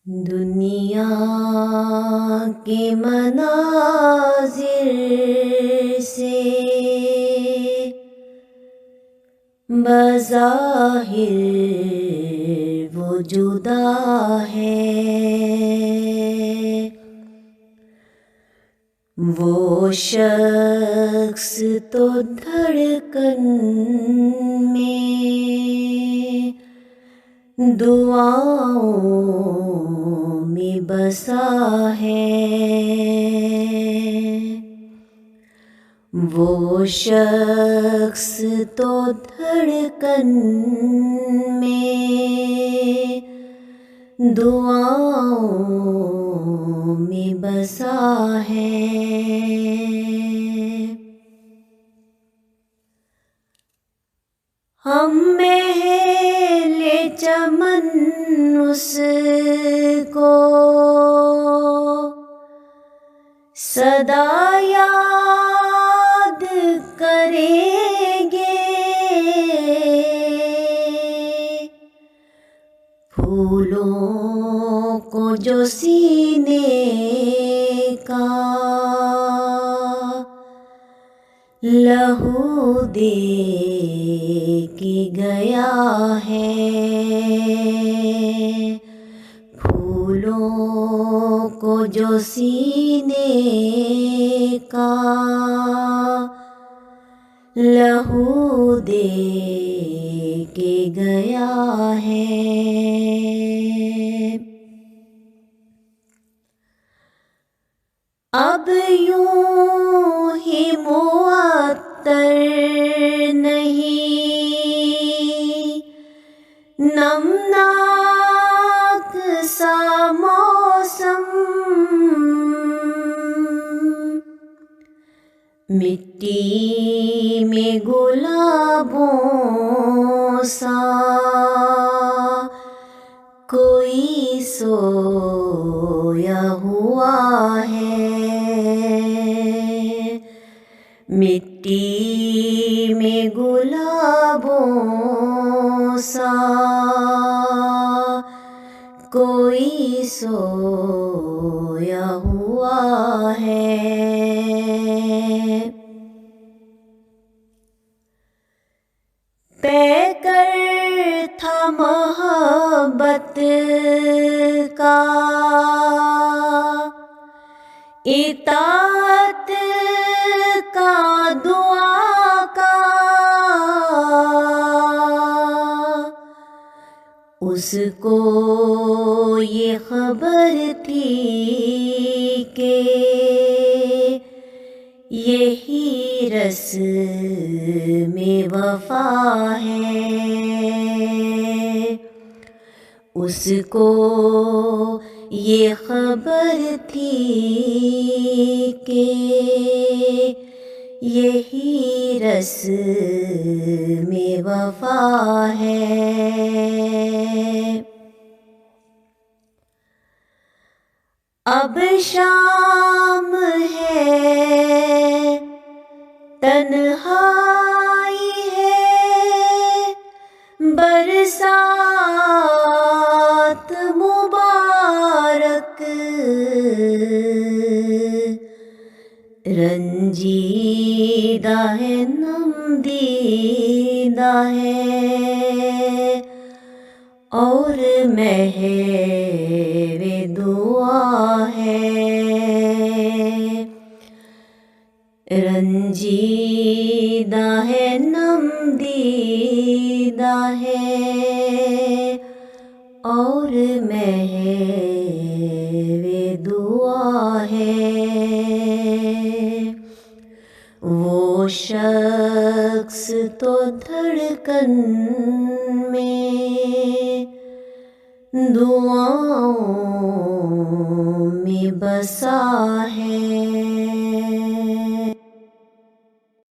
دنیا کے مناظر سے بظاہر وہ جدا ہے، وہ شخص تو دھڑکن میں دعاؤں میں بسا ہے، وہ شخص تو دھڑکن میں دعاؤں میں بسا ہے۔ ہم محل چمن اس کو سدا یاد کریں گے، پھولوں کو جو سینے کا لہو دے کے گیا ہے، پھولوں کو جو سینے کا لہو دے کے گیا ہے۔ اب یوں ہی معطر نہیں، نمناک سا موسم، مٹی میں گلابوں سا کوئی سویا ہوا ہے، مٹی میں گلابوں سا کوئی سویا ہوا ہے۔ پیکر تھا محبت کا، اطاعت کا، دعا کا، اس کو یہ خبر تھی کہ یہی رسم وفا ہے، اس کو یہ خبر تھی کہ یہی رسم وفا ہے۔ اب شام ہے، تنہائی ہے، برسات مبارک، رنجیدہ ہے، نم دیدہ ہے، اور محو دعا ہے، رنجیدہ ہے، نم دیدہ ہے، اور محو دعا ہے۔ وہ شخص تو دھڑکن میں دعاؤں میں بسا ہے۔